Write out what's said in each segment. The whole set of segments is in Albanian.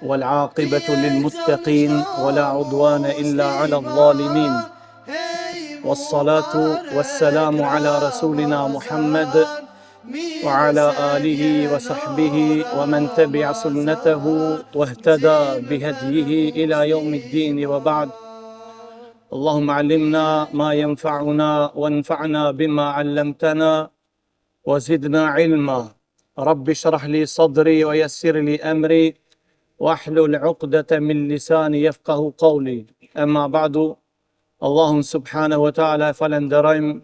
والعاقبة للمتقين ولا عدوان إلا على الظالمين والصلاة والسلام على رسولنا محمد وعلى آله وصحبه ومن تبع سنته واهتدى بهديه إلى يوم الدين وبعد. اللهم علمنا ما ينفعنا وانفعنا بما علمتنا وزدنا علما. رب اشرح لي صدري ويسر لي أمري واحلل عقدة من لساني يفقه قولي. أما بعد، Allahun subhanahu wa ta'ala e falenderojmë,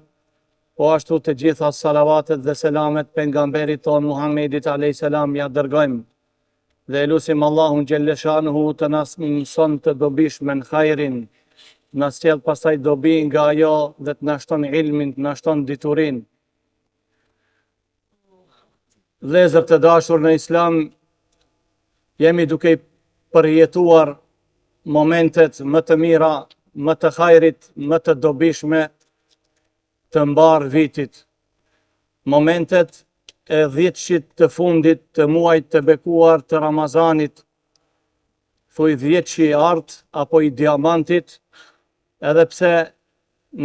po ashtu të gjitha salavatet dhe selamet pejgamberit ton Muhammedit alayhis salam ja dërgojmë. Dhe lutim Allahun xhelleshanuhu të na mëson të dobishme në hajrin, na sjell pastaj dobi nga ajo dhe të na shton ilmin, të na shton diturinë. Vëllezër të dashur në Islam, jemi duke përjetuar momentet më të mira, më të hajrit, më të dobishme të mbar vitit. Momentet e 10-shit të fundit të muajit të bekuar të Ramazanit, thuj 10-shi i art apo i diamantit, edhe pse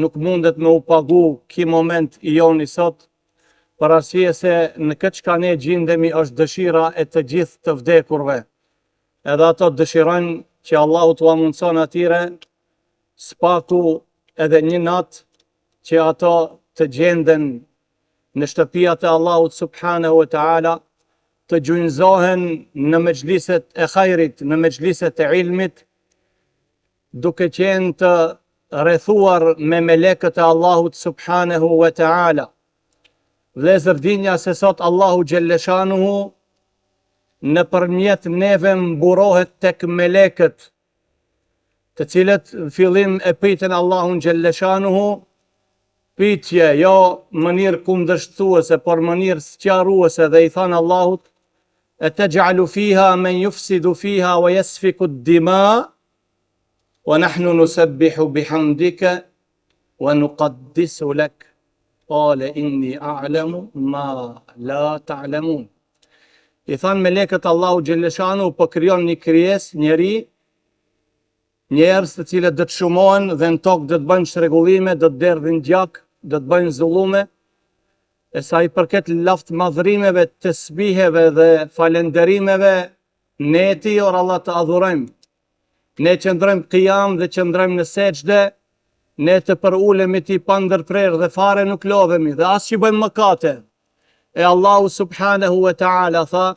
nuk mundet me u pagu ki moment i joni sot, për arsye se në këtë çka ne gjindemi është dëshira e të gjithë të vdekurve. Edhe ato dëshirojnë që Allahu t'ua mundson atyre spaku edhe një natë që ato të gjenden në shtëpiat e Allahut subhanahu wa ta'ala, të gjunjëzohen në mexhliset e hajrit, në mexhliset e ilmit, duke qenë të rrethuar me melekët e Allahut subhanahu wa ta'ala. Vëllezër, dinja se sot Allahu xhelleshanuhu në përmjet neve mburohet tek melekët, të cilët në fillim e pritën Allahun xhelleshanuhu, pritje jo mënyrë kundërshtuese, por mënyrë sqaruese, dhe i thanë Allahut: e taj'alu fiha men yufsidu fiha wa yasfiku ad-dima wa nahnu nusabbihu bihamdika wa nuqaddisu lak qala inni a'lamu ma la ta'lamun. I thanë melekët Allahu xhelleshanuhu po krijon një krijesë, njerëz të cilët do të shumohen dhe në tokë do të bëjnë shregullime, do të derdhin gjak, do të bëjnë zullume. E sa i përket laftmadhërimeve, tesbiheve dhe falenderimeve, ne ti or Allah të adhurojmë. Ne qëndrojmë qiyam dhe qëndrojmë në seçde, ne të përulemi ti pa ndërprerje dhe fare nuk lodhemi dhe as që bëjmë mëkate. E Allahu subhanahu wa ta'ala tha: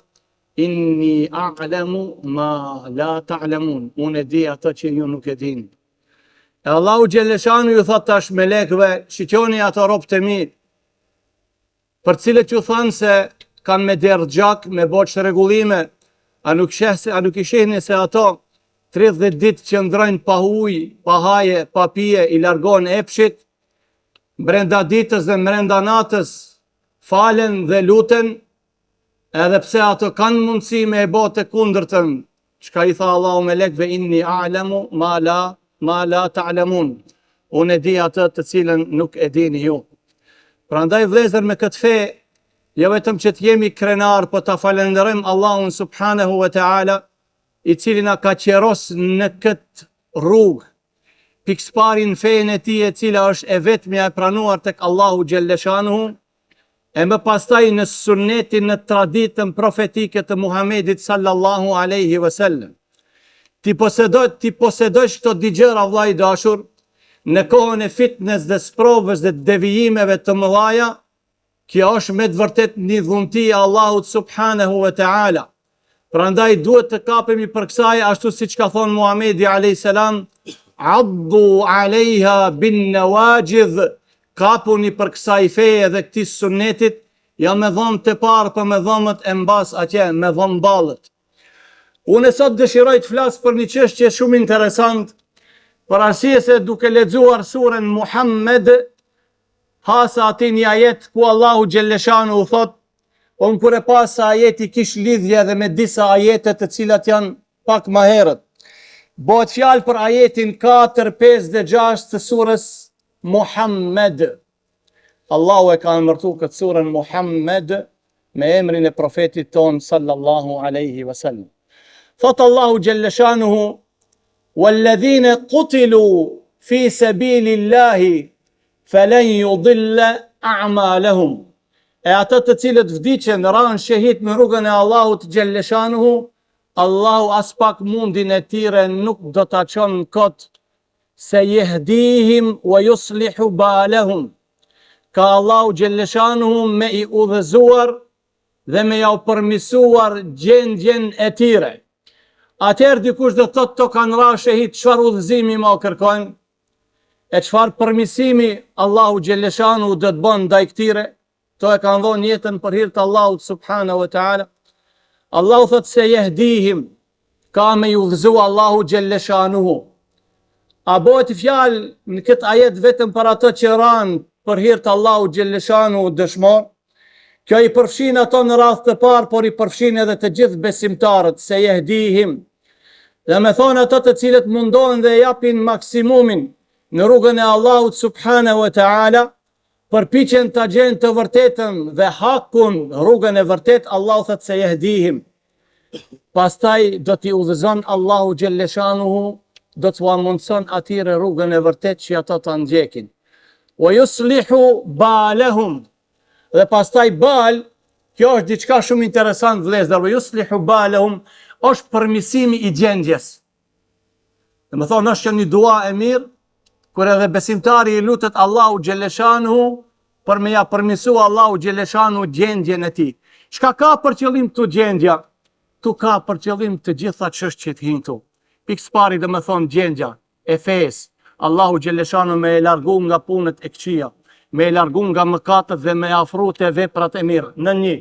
inni a'lamu ma la ta'lamun. Unë e di ato që ju nuk e dini. E Allahu xhelleshanu ju tha tash melekëve: shiqoni ato robët e mi, për cilët ju thanë se kanë me derdh gjak, me boç rregullime, a nuk i shihni se ato 30 ditë qëndrojnë pa ujë, pa haje, pa pije, i largohen epshit, brenda ditës dhe brenda natës falen dhe luten, edhe pse ato kanë mundësi me e bë të kundërtën. Çka i tha Allahu melekëve: inni a'lamu ma la ta'lamun. Unë e di atë të cilën nuk e dini ju. Prandaj vëllezër, me këtë fe, jo vetëm që të jemi krenar, po ta falenderojmë Allahun subhanahu wa ta'ala, i cili na ka qeros në këtë rrugë, pikësparin fejën e tij, e cila është e vetmja e pranuar tek Allahu xhelleshanuhu, e më pastaj në sunnetin, në traditën profetike të Muhamedit sallallahu alaihi wasallam. Ti posedojsh këto digjëra, vllai i dashur, në kohën e fitnes dhe sprovës dhe devijimeve të mëdha, kjo është me të vërtet një dhunti e Allahut subhanahu wa ta'ala. Prandaj duhet të kapemi për kësaj, ashtu siç ka thonë Muhamedi alayhis salam: addu alejha bin nawajidh. Kapuni për kësaj feje dhe këtij sunnetit, ja me dhomë të parë, për me dhomët e mbas atje, me dhomë ballët. Unë sot dëshiroj të flas për një çështje shumë interesant, për arsye se duke lexuar surën Muhammed, hasa aty një ajet ku Allahu xhelleshanu u thot: unë kur e pas se ajeti kish lidhje edhe me disa ajete të cilat janë pak më herët. Bëhet fjalë për ajetin 4, 5 dhe 6 të surës Muhammed. Allahu e ka emërtuar këtë surën Muhammed, me emrin e profetit ton sallallahu alaihi wasallam. Thot Allahu Jelle Shanuhu: "Walladhina qutilu fi sabilillahi falan yudilla a'malahum." E ata të cilët vdiqen ranë shahid në rrugën e Allahut Jelle Shanuhu, Allahu as pak mundin e tyre nuk do ta çon kot, se yehdihim wa yuslihu balahum. Ka Allahu Jelle Shanuhu me i udhëzuar dhe me ja përmisuar gjendjen e tyre. Atëherë dikush do thotë to kanë ra shahid, çfarë udhëzimi ma kërkojnë? E çfarë përmisimi Allahu Jelle Shanuhu do të bën ndaj këtyre? To e kanë dhënë jetën për hir të Allahut subhanahu wa taala. Allahu thotë se yehdihim, ka me i udhëzu Allahu Jelle Shanuhu. A bëhet fjalë në këtë ajet vetëm për ato që ranë për hir të Allahu Jelle Shanuhu dëshmor? Kjo i përfshin ato në radhë të parë, por i përfshin edhe të gjithë besimtarët, se yehdihim. Dhe me thonë ato të cilët mundohen dhe japin maksimumin në rrugën e Allahut subhanahu wa taala, përpiqen të gjejnë të vërtetën dhe hakun, rrugën e vërtet, Allahu thotë se yehdihim. Pastaj do t'i udhëzon Allahu Jelle Shanuhu, do t'ua mundson atyre rrugën e vërtet që ato ta ndjekin. Wa yuslihu balahum. Dhe pastaj bal, kjo është diçka shumë interesant vëllezër, wa yuslihu balahum është përmisimi i gjendjes. Dhe më thonë është që një dua e mirë, kur edhe besimtari i lutet Allahu Jelle Shanuhu për me ja përmisu Allahu Jelle Shanuhu gjendjen e tij. Çka ka për qëllim tu gjendja? Tu ka për qëllim të gjitha çështjet hintu. Pikë pari dhe më thonë gjendja e fesë. Allahu Jelle Shanuhu me e largu nga punët e këqija, me e largu nga mëkatët dhe me afru te veprat e mirë. Në një.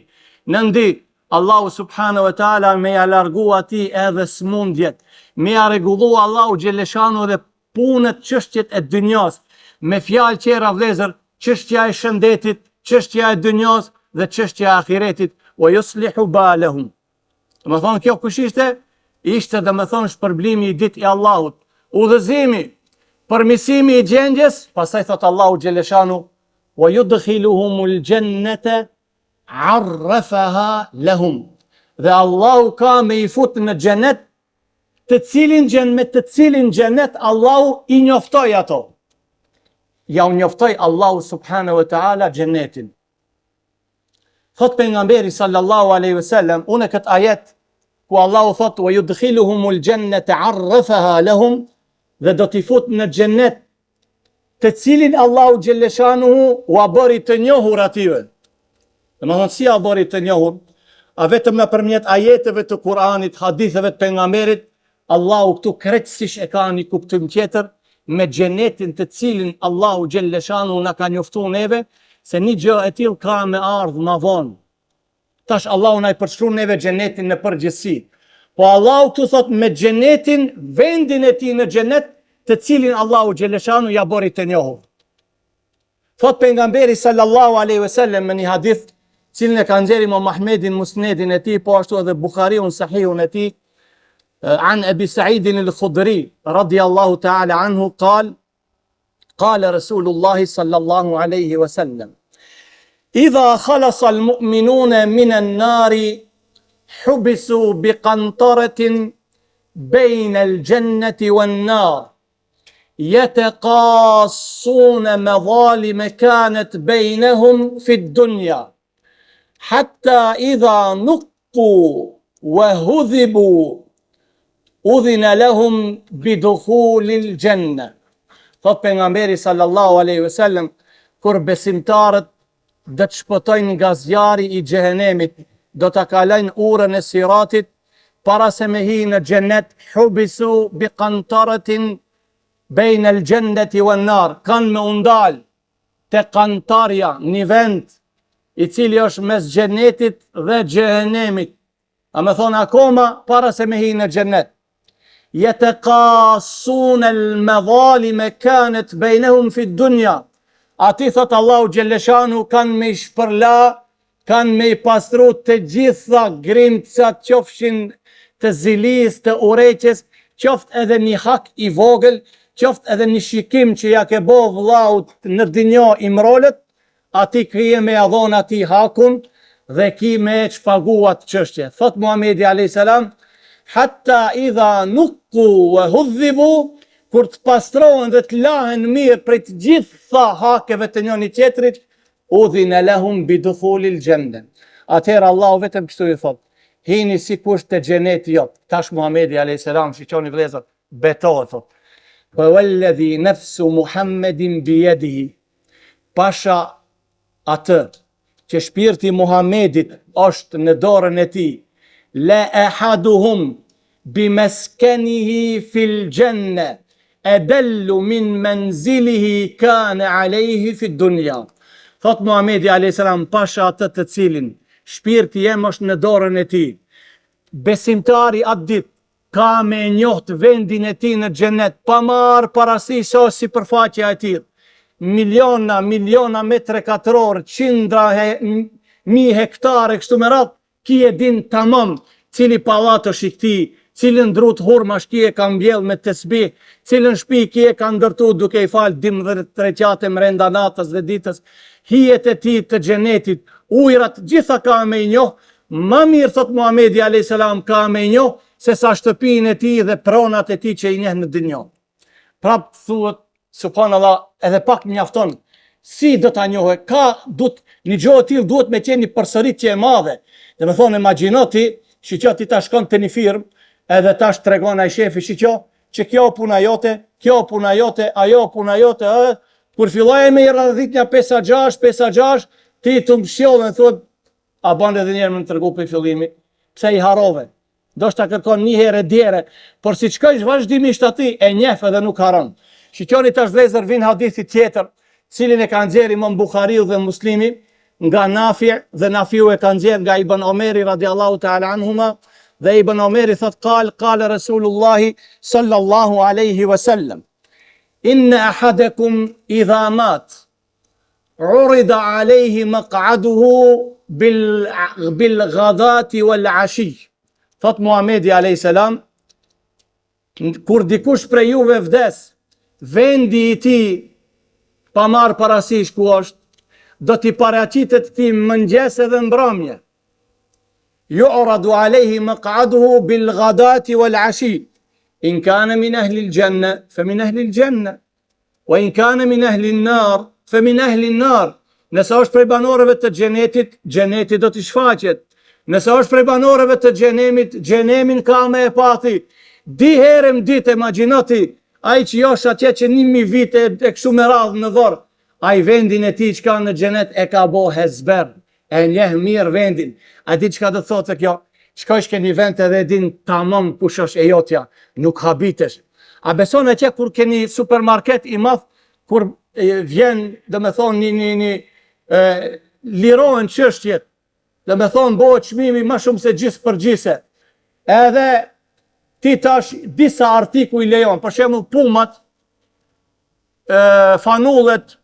Në ndi, Allahu subhanahu wa taala me ja largu ati edhe smundjet, me ja rregullu Allahu Jelle Shanuhu dhe punët, çështjet e dynjas, me fjalë qera vëllezër, çështja e shëndetit, çështja e dynjas dhe çështja e ahiretit, wa yuslihu balahum. Do të thonë kjo kush ishte? Ishte do të thonë shpërblimi i ditë i Allahut, udhëzimi, përmisimi i gjendjes, pastaj thot Allahu Jelle Shanuhu: "Wa yudkhiluhumul jannata 'arrafaha lahum." Dhe Allahu ka me i fut në xhenet, të cilin xhenet Allahu i njoftoi ato. Ja u njoftoi Allahu subhanahu wa taala xhenetin. Thot pejgamberi sallallahu alaihi wasallam, unë këtë ajet ku Allahu thot wa yudkhiluhumul jannata 'arrafaha lahum, dhe do t'i fut në xhenet të cilin Allahu Jelle Shanuhu u bëri të njohur atyre. Dhe më thonë si a bëri të njohur? A vetëm nëpërmjet ajeteve të Kur'anit, haditheve të pejgamberit, Allahu këtu krejtësisht e ka një kuptim tjetër me xhenetin të cilin Allahu Jelle Shanuhu na ka njoftuar neve, se një gjë e tillë ka me ardhë ma vonë. Tash Allahu na i përshkruan neve xhenetin në përgjithësi. Po Allahu këtu thot me xhenetin, vendin e tij në xhenet, të cilin Allahu Jelle Shanuhu ja bëri të njohur. Thot pejgamberi sallallahu alaihi wasallam në një hadith, cilin e ka nxjerrë Imam Ahmedin musnedin e tij, po ashtu edhe Buhariun sahihun e tij, عن أبي سعيد الخدري رضي الله تعالى عنه قال: قال رسول الله صلى الله عليه وسلم: إذا خلص المؤمنون من النار حبسوا بقنطرة بين الجنة والنار يتقاصون مظالم كانت بينهم في الدنيا حتى إذا نقوا وهذبوا أذن لهم بدخول الجنة. Thot pejgamberi sallallahu alaihi wasallam, kur besimtarët do të shpëtojnë nga zjarri i xhehenemit, do ta kalojnë urën e siratit, para se me hi në xhenet, hubisu bi qantaratin bejn el xhenneti wan nar, kanë me undal te kantarja, një vend i cili është mes xhenetit dhe xhehenemit. A me thonë akoma para se me hi në xhenet. Yataqasun al-madhalim kanat bainahum fi ad-dunya. Ati thot Allahu Jelle Shanuhu kanë me shpërla, kanë me pastru të gjitha grimcat, qofshin të zilis, të ureqes, qoft edhe një hak i vogël, qoft edhe një shikim që ja ke bo vllaut në dinjo i mrollet, ati krije me adhon ati hakun, dhe ki me çpaguat çështje. Thot Muhamedi a.s. Hatta idha nuqu wa hudhibu, kur të pastrohen dhe të lahen mirë prej të gjitha hakeve të njëri tjetrit, udhina lahum bidukhulil janna. Atëherë Allahu vetëm kështu i thot: hini sikur te xheneti jot. Tash Muhamedi a.s. shiqoni vëllezër, betohet thot: wa walladhi nafsu Muhammedin biyadihi. Pasha atë që shpirti Muhamedit është në dorën e tij, la ahaduhum bimaskanihi fil janna adallu min manzilihi kana alayhi fi dunya. Thot Muhamedi a.s. pasha atë të cilin shpirti jem është në dorën e tij, besimtari atë ditë ka me njoht vendin e tij në xhenet, pa marr parasysh se është sipërfaqja e tij. Miliona metre katror, qindra mi hektare kështu me radhë, ki e din tamam cili pallat është i këtij, cilën drut hurmash ki e ka mbjell me tesbih, cilën shtëpi ki e ka ndërtu duke i fal 12 recate mrenda natës dhe ditës, hijet e tij të xhenetit, ujrat gjitha ka me i njoh. Më mirë thot Muhamedi a.s. ka me i njoh se sa shtëpinë e tij dhe pronat e tij që i njeh në dynjë. Prap thuhet subhanallah, edhe pak mjafton. Si do ta njohë? Një gjë e tillë duhet me qenë një përsëritje e madhe. Dhe me thonë, imagjino ti, shiqo ti ta shkon te një firmë, edhe tash tregon ai shefi, shiqo, që kjo puna jote, ajo puna jote, kur filloi me i radhitja 5-6, ti të mshjellën, thot, a ban edhe njerë më në tregu për fillimi, pse i harove, do shta kërkon një herë e djere, por si qkojsh vazhdimisht ati, e njef edhe nuk haron. Shikjoni tash vëllezër, vin hadithi tjetër, cilin e kanë nxjerrë Imam Buhariu dhe Muslimi, nga Nafi, dhe Nafiu e kanë nxjerrë nga Ibn Omeri radiallahu ta'ala anhuma, dhe Ibn Omeri thot qala Rasulullahi sallallahu alaihi wasallam: inna ahadakum idha mat urida alaihi maq'aduhu bil ghadati wal ashi. Thot Muhamedi alayhis salam, kur dikush prej juve vdes, vendi i tij pa marr parasysh ku është, do t'i paraqitet ti mëngjes edhe mbrëmje. Yu'radu alayhi maq'aduhu bil ghadati wal ashi. In kana min ahli al janna fa min ahli al janna, wa in kana min ahli an nar fa min ahli an nar. Nëse është prej banorëve të xhenetit, xheneti do t'i shfaqet. Nëse është prej banorëve të xhenemit, xhenemin ka me e pati. Di herë në ditë, imagjino ti, ai që josh atje që 1000 vite e kështu me radhë në dorë, ai vendin e tij që ka në xhenet e ka bo hezber, e njeh mirë vendin. A di çka do thotë kjo? Shkosh ke një vend edhe din tamam kush është e jotja, nuk habitesh. A beson atje kur keni supermarket i madh, kur vjen, domethënë lirohen çështjet, domethënë bëhet çmimi më shumë se gjithë përgjithse. Edhe ti tash disa artikuj lejon, për shembull pumat, fanullet,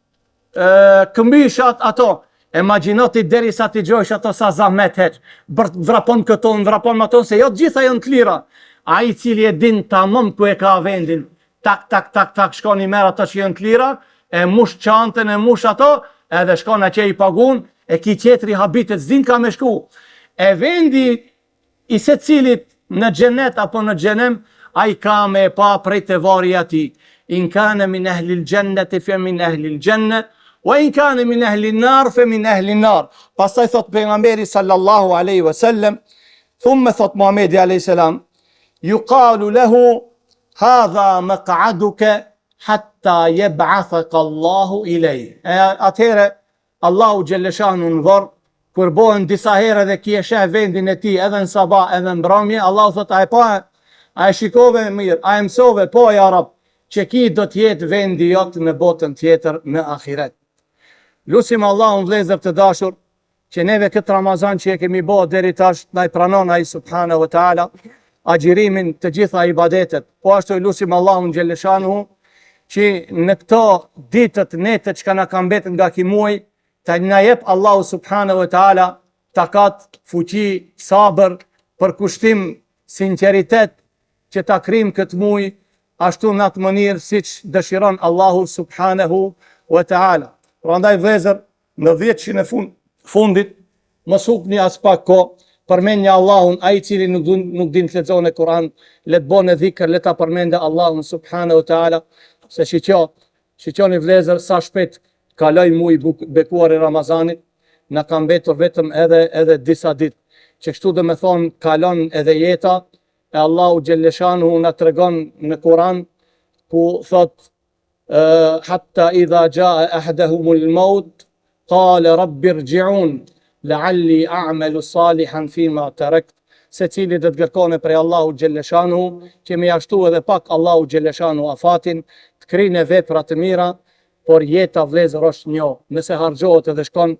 këmbishat ato. Imagjino ti derisa ti gjojsh ato sa zahmet heq, vrapon këto, vrapon ato, se jo gjitha janë të lira. Ai cili e din tamam ku e ka vendin, tak, shkon i merr ato që janë të lira, e mush çantën, e mush ato, edhe shkon atje i pagun, e ki tjetri habitet, zin ka me shku. E vendi i secilit në xhenet apo në xhenem, ai ka me pa prej te varri ati. In kana min ahli al-jannati fa min ahli al-janna, wa in kana min ahli an-nar fa min ahli an-nar. Pastaj thot pejgamberi sallallahu alaihi wasallam, thumma thot Muhamedi alayhi salam, yuqalu lahu hadha maq'aduka hatta yab'athaka Allahu ilayhi. Atëherë Allahu xhelleshanu në varr, kur bohen disa herë dhe ki e sheh vendin e tij edhe në sabah edhe në mbrëmje, Allahu thot a e shikove mirë, a e mësove, po ja Rab, që ki do t'jetë vendi jot në botën tjetër në ahiret. Lusim Allahun vëllezër të dashur, që neve këtë Ramazan që e kemi bërë deri tash, na i pranon ai subhanahu wa taala agjërimin të gjitha ibadetet. Po ashtu i lusim Allahun xhelleshanu që në këto ditët netët që na kanë mbetur nga ky muaj, ta na jep Allahu subhanahu wa taala takat, fuqi, sabër, përkushtim, sinqeritet që ta krijm këtë muaj ashtu në atë mënyrë siç dëshiron Allahu subhanahu wa taala. Prandaj vëllezër, në 10 në fundit mos hupni as pak kohë, përmendni Allahun, ai i cili nuk din të lexon e Kur'an, le të bëni dhikr, le ta përmendë Allahun subhanahu wa taala, se shiqoni vëllezër sa shpejt kaloi muaji bekuar i Ramazanit, na ka mbetur vetëm edhe disa ditë. Që kështu do me thonë kalon edhe jeta, e Allahu Gjelleshanu na tregon në Kur'an, ku thot hatta idha jaa ahaduhumul maut qala rabbi irji'un la'alli a'malu salihan fima tarakt, se cili do të kërkone prej Allahu Gjelleshanu që me jashtu edhe pak Allahu Gjelleshanu afatin, të krine vepra të mira, por jeta vëllezër është një, nëse harxhohet edhe shkon,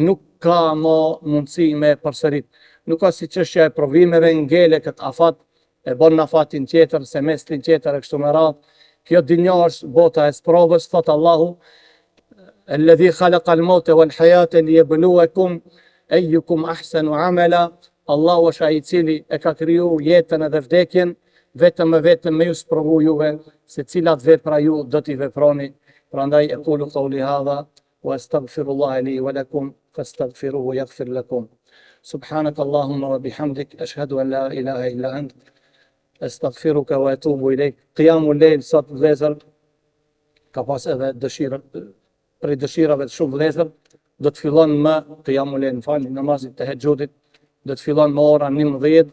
nuk ka më mundësi me përsërit. Nuk ka si çështja e provimeve, ngele këtë afat, e bën në afatin tjetër, semestrin tjetër e kështu me radhë. Kjo dinja është bota e sprovës, thot Allahu, alladhi khalaqa al-mauta wal hayata liyabluwakum ayyukum ahsanu amala. Allahu është ai i cili e ka kriju jetën edhe vdekjen, vetëm me ju sprovu juve se cilat vepra ju do t'i veproni. Prandaj e qulu qawli hadha wa astaghfirullaha li wa lakum fastaghfiruhu yaghfir lakum. Subhanaka Allahumma wa bihamdik, ashhadu an la ilaha illa ant, astaghfiruka wa atubu ilejk. Qiyamul lejl sot vëllezër, ka pas edhe dëshirë, prej dëshirave të shumë vëllezër, do të fillon me qiyamul lejl, falni namazin të tahajjudit, do të fillon me ora 19.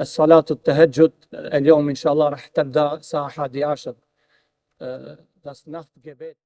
الصلاة التهجد اليوم إن شاء الله راح تبدأ الساعة 11. Das Nachtgebet